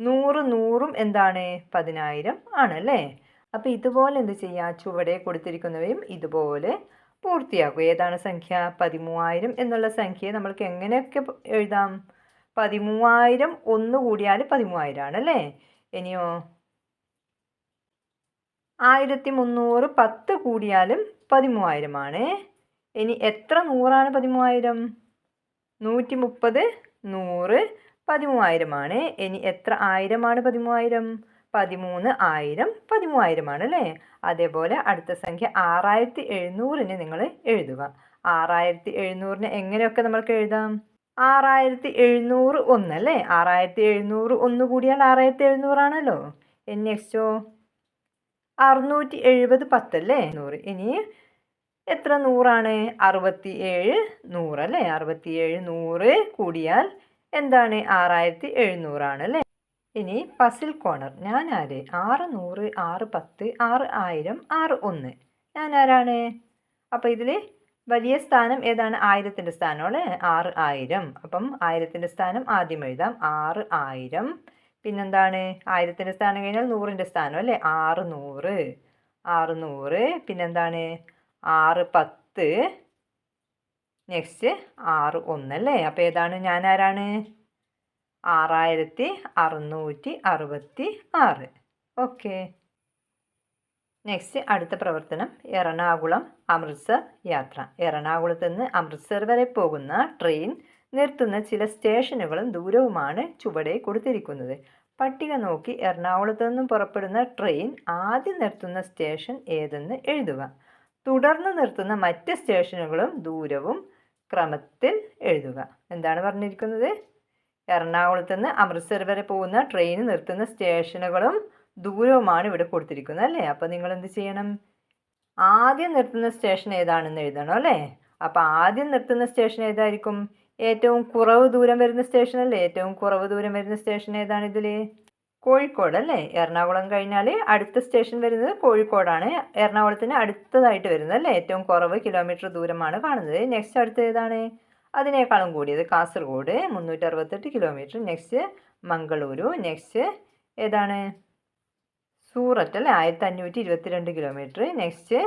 100 100ഉം എന്താണ്? 10000 ആണല്ലേ. അപ്പോൾ ഇതുപോലെ എന്ത് ചെയ്യുക? ചുവടെ കൊടുത്തിരിക്കുന്നവയും ഇതുപോലെ പൂർത്തിയാക്കുക. ഏതാണ് സംഖ്യ? 13000 എന്നുള്ള സംഖ്യയെ നമ്മൾക്ക് എങ്ങനെയൊക്കെ എഴുതാം? 13000 1 കൂടിയാൽ 13000 ആണല്ലേ. ഇനിയോ 1300 10 കൂടിയാലും 13,000 ഇനി എത്ര 100 13,000? 130 100 13,000 ഇനി എത്ര 1000 13,000? 13,000 13,000 അല്ലേ? അതേപോലെ അടുത്ത സംഖ്യ 6700 നിങ്ങൾ എഴുതുക. 6700 എങ്ങനെയൊക്കെ നമ്മൾക്ക് എഴുതാം? 6700 1 അല്ലേ? 6700 1 കൂടിയാൽ 6700 ആണല്ലോ. ഇനി നെക്സ്റ്റോ 670 10 അല്ലേ? 100 ഇനി എത്ര 100 67 100 അല്ലേ? 67 100 കൂടിയാൽ എന്താണ്? 6700 അല്ലേ? ഇനി പസിൽ കോർണർ. ഞാൻ ആര്? 6 100 6 10 6 1000 6 1. ഞാൻ ആരാണ്? അപ്പോൾ ഇതിൽ വലിയ സ്ഥാനം ഏതാണ്? 1000ൻ്റെ സ്ഥാനം അല്ലേ? 6000. അപ്പം 1000ൻ്റെ സ്ഥാനം ആദ്യം എഴുതാം. 6000. പിന്നെന്താണ്? 1000ൻ്റെ സ്ഥാനം കഴിഞ്ഞാൽ 100ൻ്റെ സ്ഥാനം അല്ലേ? 600 600. പിന്നെന്താണ്? 6 10. നെക്സ്റ്റ് 6 1 അല്ലേ? അപ്പോൾ ഏതാണ്? ഞാൻ ആരാണ്? 6666. ഓക്കെ. നെക്സ്റ്റ് അടുത്ത പ്രവർത്തനം എറണാകുളം അമൃത്സർ യാത്ര. എറണാകുളത്ത് നിന്ന് അമൃത്സർ വരെ പോകുന്ന ട്രെയിൻ നിർത്തുന്ന ചില സ്റ്റേഷനുകളും ദൂരവുമാണ് ചുവടെ കൊടുത്തിരിക്കുന്നത്. പട്ടിക നോക്കി എറണാകുളത്ത് നിന്നും പുറപ്പെടുന്ന ട്രെയിൻ ആദ്യം നിർത്തുന്ന സ്റ്റേഷൻ ഏതെന്ന് എഴുതുക. തുടർന്ന് നിർത്തുന്ന മറ്റ് സ്റ്റേഷനുകളും ദൂരവും ക്രമത്തിൽ എഴുതുക. എന്താണ് പറഞ്ഞിരിക്കുന്നത്? എറണാകുളത്ത് നിന്ന് അമൃത്സർ വരെ പോകുന്ന ട്രെയിൻ നിർത്തുന്ന സ്റ്റേഷനുകളും ദൂരവുമാണ് ഇവിടെ കൊടുത്തിരിക്കുന്നത് അല്ലേ? അപ്പോൾ നിങ്ങൾ എന്ത് ചെയ്യണം? ആദ്യം നിർത്തുന്ന സ്റ്റേഷൻ ഏതാണെന്ന് എഴുതണം അല്ലേ? അപ്പോൾ ആദ്യം നിർത്തുന്ന സ്റ്റേഷൻ ഏതായിരിക്കും? ഏറ്റവും കുറവ് ദൂരം വരുന്ന സ്റ്റേഷൻ അല്ലേ? ഏറ്റവും കുറവ് ദൂരം വരുന്ന സ്റ്റേഷൻ ഏതാണ് ഇതിൽ? കോഴിക്കോട് അല്ലേ? എറണാകുളം കഴിഞ്ഞാൽ അടുത്ത സ്റ്റേഷൻ വരുന്നത് കോഴിക്കോടാണ്. എറണാകുളത്തിന് അടുത്തതായിട്ട് വരുന്നത് അല്ലേ? ഏറ്റവും കുറവ് കിലോമീറ്റർ ദൂരമാണ് കാണുന്നത്. നെക്സ്റ്റ് അടുത്ത ഏതാണ്? അതിനേക്കാളും കൂടിയത് Kasaragod 368 kilometre. Next Mangaluru. Next ഏതാണ്? സൂററ്റ് അല്ലേ? 1522 kilometre. Next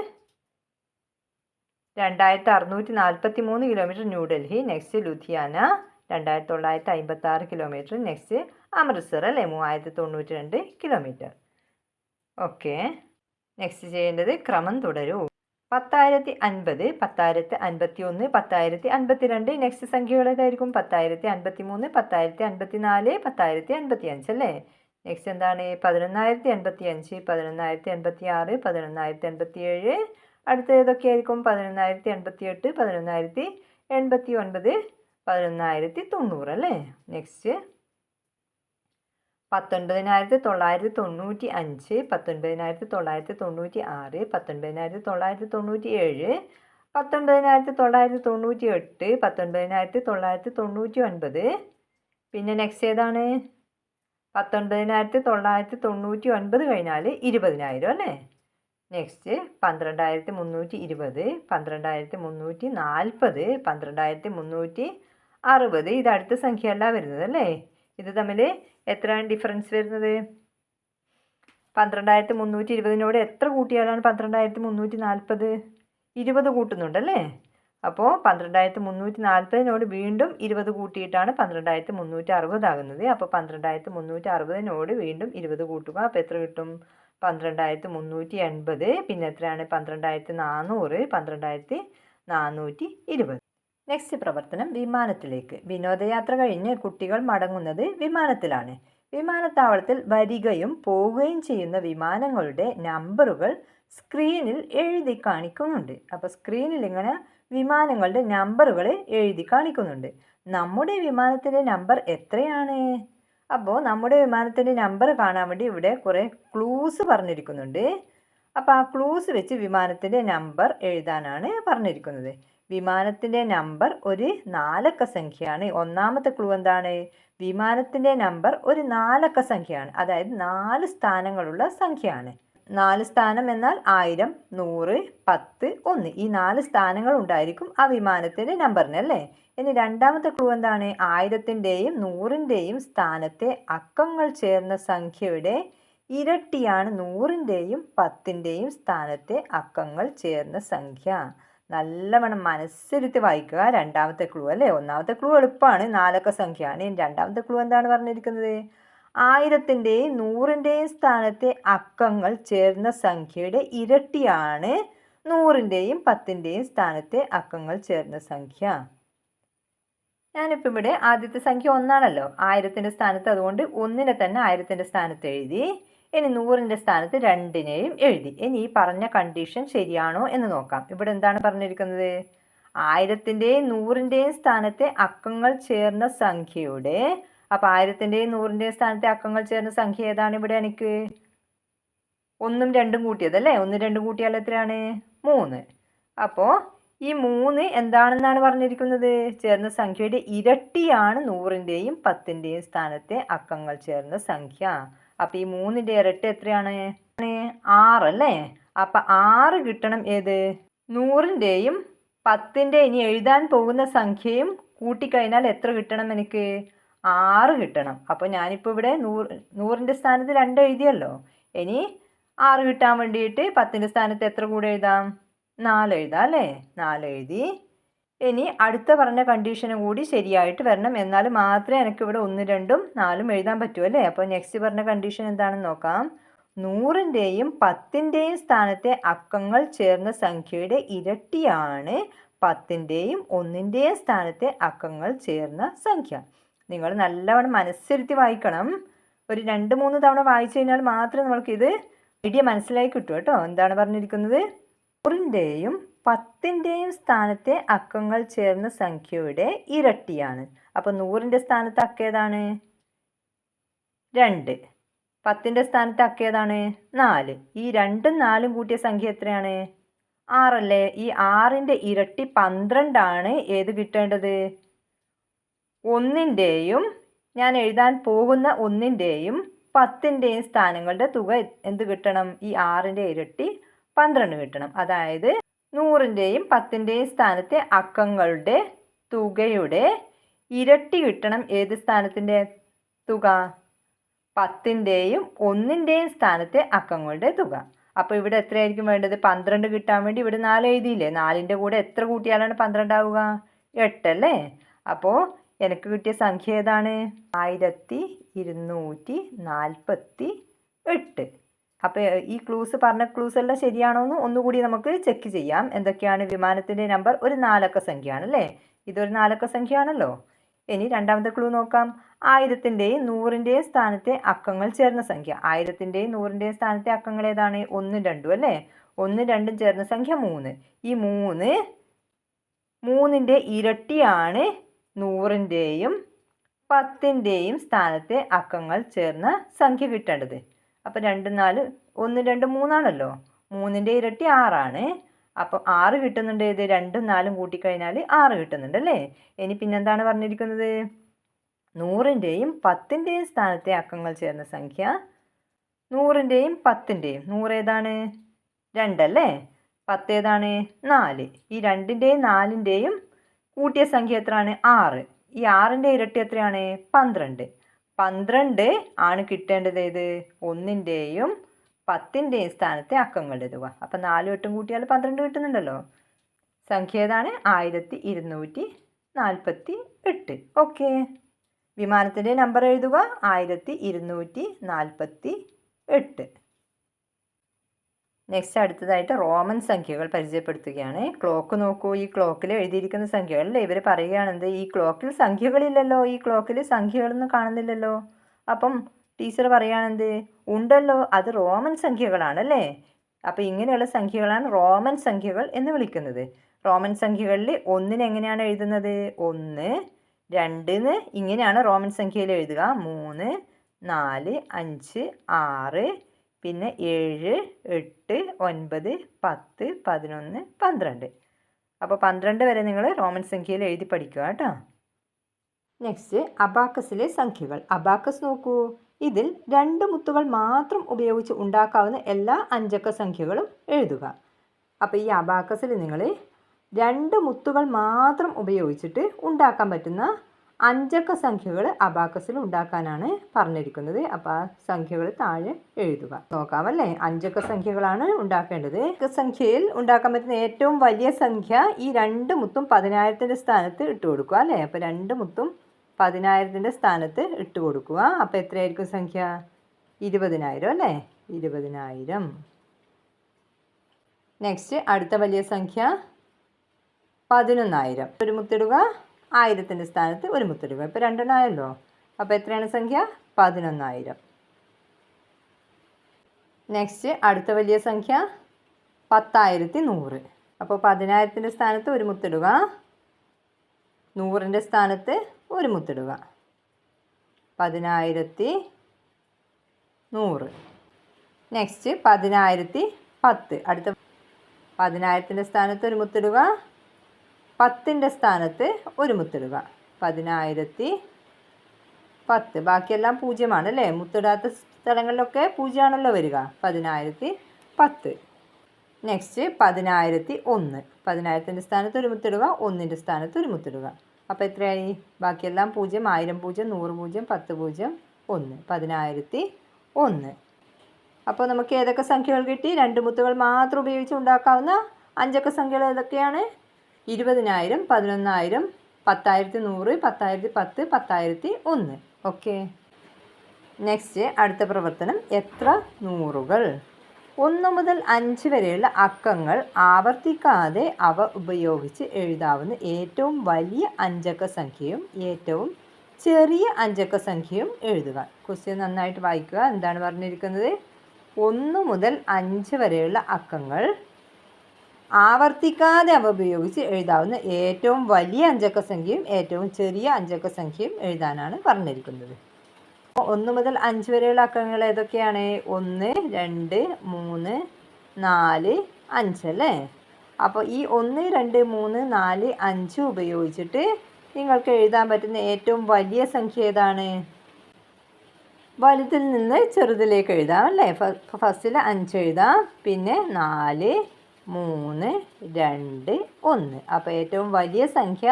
2643 kilometre New Delhi. Next Ludhiana 2956 kilometre. Next Amritsar അല്ലേ? 3092 കിലോമീറ്റർ. ഓക്കെ. നെക്സ്റ്റ് ചെയ്യേണ്ടത് ക്രമം തുടരൂ. 10,050 10,051 10,052. നെക്സ്റ്റ് സംഖ്യകൾ ഏതായിരിക്കും? 10,053 10,054 10,055 അല്ലേ? നെക്സ്റ്റ് എന്താണ്? 11,085 11,086 11,087. അടുത്ത ഏതൊക്കെയായിരിക്കും? 11,088 11,089 11,090 അല്ലേ? നെക്സ്റ്റ് 19,995 19,996 19,997 19,998 19,999. പിന്നെ നെക്സ്റ്റ് ഏതാണ്? 19,999 കഴിഞ്ഞാൽ 20,000 അല്ലേ? നെക്സ്റ്റ് 12,320 12,340 12,360. ഇത് അടുത്ത സംഖ്യയല്ല വരുന്നത് അല്ലേ? ഇത് തമ്മിൽ എത്രയാണ് ഡിഫറൻസ് വരുന്നത്? 12,320 എത്ര കൂട്ടിയാലാണ് 12,340? 20 കൂട്ടുന്നുണ്ടല്ലേ? അപ്പോൾ 12,340 വീണ്ടും 20 കൂട്ടിയിട്ടാണ് 12,360 ആകുന്നത്. അപ്പോൾ 12,360 വീണ്ടും 20 കൂട്ടുക. അപ്പോൾ എത്ര കിട്ടും? 12,380. പിന്നെ എത്രയാണ്? 12,400 12,420. നെക്സ്റ്റ് പ്രവർത്തനം വിമാനത്തിലേക്ക്. വിനോദയാത്ര കഴിഞ്ഞ് കുട്ടികൾ മടങ്ങുന്നത് വിമാനത്തിലാണ്. വിമാനത്താവളത്തിൽ വരികയും പോവുകയും ചെയ്യുന്ന വിമാനങ്ങളുടെ നമ്പറുകൾ സ്ക്രീനിൽ എഴുതി കാണിക്കുന്നുണ്ട്. അപ്പോൾ സ്ക്രീനിൽ ഇങ്ങനെ വിമാനങ്ങളുടെ നമ്പറുകൾ എഴുതി കാണിക്കുന്നുണ്ട്. നമ്മുടെ വിമാനത്തിൻ്റെ നമ്പർ എത്രയാണ്? അപ്പോൾ നമ്മുടെ വിമാനത്തിൻ്റെ നമ്പർ കാണാൻ വേണ്ടി ഇവിടെ കുറേ ക്ലൂസ് പറഞ്ഞിരിക്കുന്നുണ്ട്. അപ്പോൾ ആ ക്ലൂസ് വെച്ച് വിമാനത്തിൻ്റെ നമ്പർ എഴുതാനാണ് പറഞ്ഞിരിക്കുന്നത്. വിമാനത്തിൻ്റെ നമ്പർ ഒരു 4 അക്ക സംഖ്യയാണ്. ഒന്നാമത്തെ ക്ലൂ എന്താണ്? വിമാനത്തിൻ്റെ നമ്പർ ഒരു 4 അക്ക സംഖ്യയാണ്. അതായത് 4 സ്ഥാനങ്ങളുള്ള സംഖ്യയാണ്. 4 സ്ഥാനം എന്നാൽ 1000 100 10 1. ഈ 4 സ്ഥാനങ്ങൾ ഉണ്ടായിരിക്കും ആ വിമാനത്തിൻ്റെ നമ്പറിന് അല്ലേ? ഇനി രണ്ടാമത്തെ ക്ലൂ എന്താണ്? 1000ൻ്റെയും 100ൻ്റെയും സ്ഥാനത്തെ അക്കങ്ങൾ ചേർന്ന സംഖ്യയുടെ ഇരട്ടിയാണ് 100ൻ്റെയും 10ൻ്റെയും സ്ഥാനത്തെ അക്കങ്ങൾ ചേർന്ന സംഖ്യ. നല്ലവണ്ണം മനസ്സിരുത്തി വായിക്കുക. രണ്ടാമത്തെ ക്ലൂ അല്ലേ? ഒന്നാമത്തെ ക്ലൂ എളുപ്പമാണ്, 4 അക്ക സംഖ്യയാണ്. രണ്ടാമത്തെ ക്ലൂ എന്താണ് പറഞ്ഞിരിക്കുന്നത്? 1000ൻ്റെയും 100ൻ്റെയും സ്ഥാനത്തെ അക്കങ്ങൾ ചേർന്ന സംഖ്യയുടെ ഇരട്ടിയാണ് 100ൻ്റെയും 10ൻ്റെയും സ്ഥാനത്തെ അക്കങ്ങൾ ചേർന്ന സംഖ്യ. ഞാനിപ്പോൾ ഇവിടെ ആദ്യത്തെ സംഖ്യ 1 ആണല്ലോ, 1000ൻ്റെ സ്ഥാനത്ത്, അതുകൊണ്ട് 1നെ തന്നെ 1000ൻ്റെ സ്ഥാനത്ത് എഴുതി. ഇനി 100ൻ്റെ സ്ഥാനത്ത് 2നെയും എഴുതി. ഇനി ഈ പറഞ്ഞ കണ്ടീഷൻ ശരിയാണോ എന്ന് നോക്കാം. ഇവിടെ എന്താണ് പറഞ്ഞിരിക്കുന്നത്? 1000ൻ്റെയും 100ൻ്റെയും സ്ഥാനത്തെ അക്കങ്ങൾ ചേർന്ന സംഖ്യയുടെ, അപ്പോൾ 1000ൻ്റെയും 100ൻ്റെയും സ്ഥാനത്തെ അക്കങ്ങൾ ചേർന്ന സംഖ്യ ഏതാണ് ഇവിടെ? എനിക്ക് 1ഉം 2ഉം കൂട്ടിയതല്ലേ? 1 2 കൂട്ടിയാൽ എത്രയാണ്? 3. അപ്പോൾ ഈ 3 എന്താണെന്നാണ് പറഞ്ഞിരിക്കുന്നത്? ചേർന്ന സംഖ്യയുടെ ഇരട്ടിയാണ് 100ൻ്റെയും 10ൻ്റെയും സ്ഥാനത്തെ അക്കങ്ങൾ ചേർന്ന സംഖ്യ. അപ്പോൾ ഈ 3ൻ്റെ ഇരട്ടി എത്രയാണ്? 6 അല്ലേ? അപ്പം 6 കിട്ടണം. ഏത്? 100ൻ്റെയും 10ൻ്റെ ഇനി എഴുതാൻ പോകുന്ന സംഖ്യയും കൂട്ടിക്കഴിഞ്ഞാൽ എത്ര കിട്ടണം എനിക്ക്? 6 കിട്ടണം. അപ്പോൾ ഞാനിപ്പോൾ ഇവിടെ 100ൻ്റെ സ്ഥാനത്ത് 2 എഴുതിയല്ലോ. ഇനി 6 കിട്ടാൻ വേണ്ടിയിട്ട് 10ൻ്റെ സ്ഥാനത്ത് എത്ര കൂടെ എഴുതാം? 4 എഴുതാം അല്ലേ? 4 എഴുതി. ഇനി അടുത്ത പറഞ്ഞ കണ്ടീഷനും കൂടി ശരിയായിട്ട് വരണം, എന്നാൽ മാത്രമേ എനിക്കിവിടെ 1 2ഉം 4ഉം എഴുതാൻ പറ്റൂ അല്ലേ? അപ്പോൾ നെക്സ്റ്റ് പറഞ്ഞ കണ്ടീഷൻ എന്താണെന്ന് നോക്കാം. 100ൻ്റെയും 10ൻ്റെയും സ്ഥാനത്തെ അക്കങ്ങൾ ചേർന്ന സംഖ്യയുടെ ഇരട്ടിയാണ് 10ൻ്റെയും 1ൻ്റെയും സ്ഥാനത്തെ അക്കങ്ങൾ ചേർന്ന സംഖ്യ. നിങ്ങൾ നല്ലവണ്ണം മനസ്സിരുത്തി വായിക്കണം. ഒരു 2-3 തവണ വായിച്ചു കഴിഞ്ഞാൽ മാത്രമേ നമ്മൾക്കിത് ഐഡിയ മനസ്സിലായി കിട്ടൂ കേട്ടോ. എന്താണ് പറഞ്ഞിരിക്കുന്നത്? 100ൻ്റെയും 10ൻ്റെയും സ്ഥാനത്തെ അക്കങ്ങൾ ചേർന്ന സംഖ്യയുടെ ഇരട്ടിയാണ്. അപ്പോൾ 100ൻ്റെ സ്ഥാനത്ത് അക്ക ഏതാണ്? 2. 10ൻ്റെ സ്ഥാനത്ത് അക്ക ഏതാണ്? 4. ഈ 2ഉം 4ഉം കൂട്ടിയ സംഖ്യ എത്രയാണ്? 6 അല്ലേ? ഈ 6ൻ്റെ ഇരട്ടി 12 ആണ്. ഏത് കിട്ടേണ്ടത്? 1ൻ്റെയും ഞാൻ എഴുതാൻ പോകുന്ന 1ൻ്റെയും 10ൻ്റെയും സ്ഥാനങ്ങളുടെ തുക എന്ത് കിട്ടണം? ഈ 6ൻ്റെ ഇരട്ടി 12 കിട്ടണം. അതായത് 100ൻ്റെയും 10ൻ്റെയും സ്ഥാനത്തെ അക്കങ്ങളുടെ തുകയുടെ ഇരട്ടി കിട്ടണം. ഏത് സ്ഥാനത്തിൻ്റെ തുക? 10ൻ്റെയും 1ൻ്റെയും സ്ഥാനത്തെ അക്കങ്ങളുടെ തുക. അപ്പോൾ ഇവിടെ എത്രയായിരിക്കും വേണ്ടത്? 12 കിട്ടാൻ വേണ്ടി ഇവിടെ 4 എഴുതിയില്ലേ? 4ൻ്റെ കൂടെ എത്ര കൂട്ടിയാലാണ് 12 ആവുക? 8 അല്ലേ? അപ്പോൾ എനിക്ക് കിട്ടിയ സംഖ്യ ഏതാണ്? 1248. അപ്പോൾ ഈ ക്ലൂസ് പറഞ്ഞ ക്ലൂസ് എല്ലാം ശരിയാണോ എന്ന് ഒന്നുകൂടി നമുക്ക് ചെക്ക് ചെയ്യാം. എന്തൊക്കെയാണ്? വിമാനത്തിൻ്റെ നമ്പർ ഒരു 4 അക്ക സംഖ്യയാണ് അല്ലേ? ഇതൊരു 4 അക്ക സംഖ്യയാണല്ലോ. ഇനി രണ്ടാമത്തെ ക്ലൂ നോക്കാം. 1000ൻ്റെയും 100ൻ്റെയും സ്ഥാനത്തെ അക്കങ്ങൾ ചേർന്ന സംഖ്യ. 1000ൻ്റെയും 100ൻ്റെയും സ്ഥാനത്തെ അക്കങ്ങൾ ഏതാണ്? 1ഉം 2ഉം അല്ലേ? 1ഉം 2ഉം ചേർന്ന സംഖ്യ 3. ഈ 3ൻ്റെ ഇരട്ടിയാണ് 100ൻ്റെയും 10ൻ്റെയും സ്ഥാനത്തെ അക്കങ്ങൾ ചേർന്ന സംഖ്യ കിട്ടേണ്ടത്. അപ്പോൾ 2 4 1 2 3 ആണല്ലോ. 3ൻ്റെ ഇരട്ടി 6 ആണ്. അപ്പോൾ 6 കിട്ടുന്നുണ്ട്. ഇത് 2ഉം 4ഉം കൂട്ടിക്കഴിഞ്ഞാൽ 6 കിട്ടുന്നുണ്ട് അല്ലേ? ഇനി പിന്നെന്താണ് പറഞ്ഞിരിക്കുന്നത്? 100ൻ്റെയും 10ൻ്റെയും സ്ഥാനത്തെ അക്കങ്ങൾ ചേർന്ന സംഖ്യ. 100ൻ്റെയും 10ൻ്റെയും 100 ഏതാണ്? 2 അല്ലേ? 10 ഏതാണ്? 4. ഈ 2ൻ്റെയും 4ൻ്റെയും കൂട്ടിയ സംഖ്യ എത്രയാണ്? 6. ഈ 6ൻ്റെ ഇരട്ടി എത്രയാണ്? 12. 12 ആണ് കിട്ടേണ്ടത്. ഏത്? 1ൻ്റെയും 10ൻ്റെയും സ്ഥാനത്തെ അക്കങ്ങളുടെ തുക. അപ്പം 4 8ഉം കൂട്ടിയാൽ 12 കിട്ടുന്നുണ്ടല്ലോ. സംഖ്യ ഏതാണ്? 1248. ഓക്കെ. വിമാനത്തിൻ്റെ നമ്പർ എഴുതുക. 1248. നെക്സ്റ്റ് അടുത്തതായിട്ട് റോമൻ സംഖ്യകൾ പരിചയപ്പെടുത്തുകയാണ്. ക്ലോക്ക് നോക്കൂ. ഈ ക്ലോക്കിൽ എഴുതിയിരിക്കുന്ന സംഖ്യകളല്ലേ? ഇവർ പറയുകയാണെന്ത്? ഈ ക്ലോക്കിൽ സംഖ്യകളില്ലല്ലോ, ഈ ക്ലോക്കിൽ സംഖ്യകളൊന്നും കാണുന്നില്ലല്ലോ. അപ്പം ടീച്ചർ പറയുകയാണെന്ത്? ഉണ്ടല്ലോ, അത് റോമൻ സംഖ്യകളാണല്ലേ. അപ്പോൾ ഇങ്ങനെയുള്ള സംഖ്യകളാണ് റോമൻ സംഖ്യകൾ എന്ന് വിളിക്കുന്നത്. റോമൻ സംഖ്യകളിൽ 1ന് എങ്ങനെയാണ് എഴുതുന്നത്? 1 2 ഇങ്ങനെയാണ് റോമൻ സംഖ്യയിൽ എഴുതുക. 3 4 5 6 പിന്നെ 7 8 9 10 11 12. അപ്പോൾ 12 വരെ നിങ്ങൾ റോമൻ സംഖ്യയിൽ എഴുതി പഠിക്കുക കേട്ടോ. നെക്സ്റ്റ് അബാക്കസിലെ സംഖ്യകൾ. അബാക്കസ് നോക്കൂ. ഇതിൽ 2 മുത്തുകൾ മാത്രം ഉപയോഗിച്ച് ഉണ്ടാക്കാവുന്ന എല്ലാ 5 അക്ക സംഖ്യകളും എഴുതുക. അപ്പോൾ ഈ അബാക്കസിൽ നിങ്ങൾ 2 മുത്തുകൾ മാത്രം ഉപയോഗിച്ചിട്ട് ഉണ്ടാക്കാൻ പറ്റുന്ന 5 അക്ക സംഖ്യകൾ അബാക്കസിൽ ഉണ്ടാക്കാനാണ് പറഞ്ഞിരിക്കുന്നത്. അപ്പോൾ ആ സംഖ്യകൾ താഴെ എഴുതുക. നോക്കാമല്ലേ? 5 അക്ക സംഖ്യകളാണ് ഉണ്ടാക്കേണ്ടത്. സംഖ്യയിൽ ഉണ്ടാക്കാൻ പറ്റുന്ന ഏറ്റവും വലിയ സംഖ്യ ഈ 2 മുത്തും 10000ൻ്റെ സ്ഥാനത്ത് ഇട്ട് കൊടുക്കുക അല്ലേ? അപ്പോൾ 2 മുത്തും 10,000ൻ്റെ സ്ഥാനത്ത് ഇട്ട് കൊടുക്കുക. അപ്പോൾ എത്രയായിരിക്കും സംഖ്യ? 20,000 അല്ലേ? 20,000. നെക്സ്റ്റ് അടുത്ത വലിയ സംഖ്യ 11,000. ഒരു മുത്തിടുക. 1000ൻ്റെ സ്ഥാനത്ത് ഒരു മുത്തിടുക. ഇപ്പോൾ 2 ആയല്ലോ. അപ്പോൾ എത്രയാണ് സംഖ്യ? 11,000. നെക്സ്റ്റ് അടുത്ത വലിയ സംഖ്യ 10,100. അപ്പോൾ 10,000ൻ്റെ സ്ഥാനത്ത് ഒരു മുത്തിടുക. 100ൻ്റെ സ്ഥാനത്ത് ഒരു മുത്തിടുക. 10,100. നെക്സ്റ്റ് 10,010. അടുത്ത 10,000ൻ്റെ സ്ഥാനത്ത് ഒരു മുത്തിടുക. 10ൻ്റെ സ്ഥാനത്ത് ഒരു മുത്തിടുക. 10,010. ബാക്കിയെല്ലാം പൂജ്യമാണ് അല്ലേ? മുത്തിടാത്ത സ്ഥലങ്ങളിലൊക്കെ പൂജ്യമാണല്ലോ വരിക. 10,010. നെക്സ്റ്റ് 10,001. 10,000ൻ്റെ സ്ഥാനത്ത് ഒരു മുത്തിടുക. 1ൻ്റെ സ്ഥാനത്ത് ഒരു മുത്തിടുക. അപ്പോൾ എത്രയായി? ബാക്കിയെല്ലാം പൂജ്യം. 1000 പൂജ്യം, 100 പൂജ്യം, 10 പൂജ്യം, 1. 10,001. അപ്പോൾ നമുക്ക് ഏതൊക്കെ സംഖ്യകൾ കിട്ടി? 2 മുത്തുകൾ മാത്രം ഉപയോഗിച്ച് ഉണ്ടാക്കാവുന്ന 5 അക്ക സംഖ്യകൾ ഏതൊക്കെയാണ്? 20,000, 11,000, 10,100, 10,010, 10,001. ഓക്കെ. നെക്സ്റ്റ് അടുത്ത പ്രവർത്തനം. എത്ര നൂറുകൾ? 1 മുതൽ 5 വരെയുള്ള അക്കങ്ങൾ ആവർത്തിക്കാതെ അവ ഉപയോഗിച്ച് എഴുതാവുന്ന ഏറ്റവും വലിയ 5 അക്ക സംഖ്യയും ഏറ്റവും ചെറിയ 5 അക്ക സംഖ്യയും എഴുതുക. ക്വസ്റ്റ്യൻ നന്നായിട്ട് വായിക്കുക. എന്താണ് പറഞ്ഞിരിക്കുന്നത്? 1 മുതൽ 5 വരെയുള്ള അക്കങ്ങൾ ആവർത്തിക്കാതെ അവ ഉപയോഗിച്ച് എഴുതാവുന്ന ഏറ്റവും വലിയ 5 അക്ക സംഖ്യയും ഏറ്റവും ചെറിയ 5 അക്ക സംഖ്യയും എഴുതാനാണ് പറഞ്ഞിരിക്കുന്നത്. 1 മുതൽ 5 വരെയുള്ള അക്കങ്ങൾ ഏതൊക്കെയാണ്? 1, 2, 3, 4, 5 അല്ലേ? അപ്പോൾ ഈ 1, 2, 3, 4, 5 ഉപയോഗിച്ചിട്ട് നിങ്ങൾക്ക് എഴുതാൻ പറ്റുന്ന ഏറ്റവും വലിയ സംഖ്യ ഏതാണ്? വലുതിൽ നിന്ന് ചെറുതിലേക്ക് എഴുതാം അല്ലേ? ഫസ്റ്റിൽ 5 എഴുതാം. പിന്നെ 4, 3, 2, 1. അപ്പോൾ ഏറ്റവും വലിയ സംഖ്യ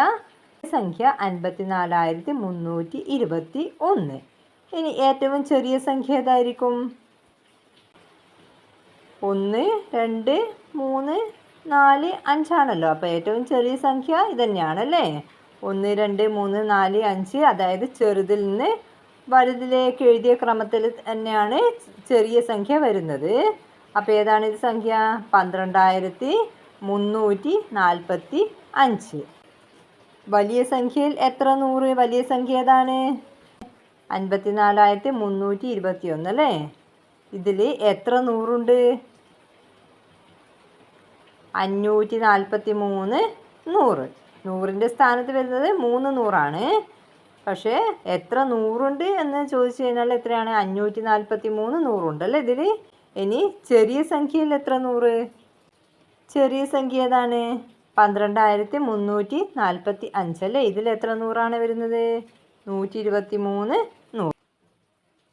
54,321. ഇനി ഏറ്റവും ചെറിയ സംഖ്യ ഏതായിരിക്കും? 1, 2, 3, 4, 5 ആണല്ലോ. അപ്പോൾ ഏറ്റവും ചെറിയ സംഖ്യ ഇതന്നെയാണല്ലേ? 1, 2, 3, 4, 5. അതായത് ചെറുതിൽ നിന്ന് വലുതിലേക്ക് എഴുതിയ ക്രമത്തിൽ തന്നെയാണ് ചെറിയ സംഖ്യ വരുന്നത്. അപ്പോൾ ഏതാണ് ഇത് സംഖ്യ? 12,345. വലിയ സംഖ്യയിൽ എത്ര നൂറ്? വലിയ സംഖ്യ ഏതാണ്? 54,321 അല്ലേ? ഇതിൽ എത്ര നൂറുണ്ട്? 543 നൂറ്. 100ൻ്റെ സ്ഥാനത്ത് വരുന്നത് 3 നൂറാണ്. പക്ഷേ എത്ര നൂറുണ്ട് എന്ന് ചോദിച്ചു കഴിഞ്ഞാൽ എത്രയാണ്? 543 നൂറുണ്ട് അല്ലേ ഇതിൽ. ഇനി ചെറിയ സംഖ്യയിൽ എത്ര നൂറ്? ചെറിയ സംഖ്യ ഏതാണ്? 12,345 അല്ലേ? ഇതിൽ എത്ര നൂറാണ് വരുന്നത്? 123 നൂറ്.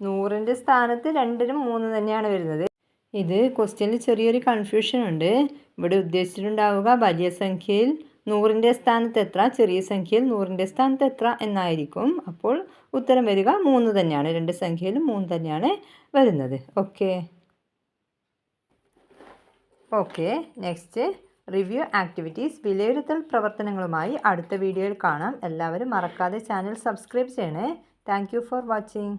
100ൻ്റെ സ്ഥാനത്ത് 2നും 3 തന്നെയാണ് വരുന്നത്. ഇത് ക്വസ്റ്റ്യനിൽ ചെറിയൊരു കൺഫ്യൂഷൻ ഉണ്ട്. ഇവിടെ ഉദ്ദേശിച്ചിട്ടുണ്ടാവുക വലിയ സംഖ്യയിൽ 100ൻ്റെ സ്ഥാനത്ത് എത്ര, ചെറിയ സംഖ്യയിൽ 100ൻ്റെ സ്ഥാനത്ത് എത്ര എന്നായിരിക്കും. അപ്പോൾ ഉത്തരം വരിക 3 തന്നെയാണ്. 2 സംഖ്യയിലും 3 തന്നെയാണ് വരുന്നത്. ഓക്കെ. Next review activities. വിലയിരുത്തൽ പ്രവർത്തനങ്ങളുമായി അടുത്ത വീഡിയോയിൽ കാണാം. എല്ലാവരും മറക്കാതെ ചാനൽ സബ്സ്ക്രൈബ് ചെയ്യണേ. Thank you for watching.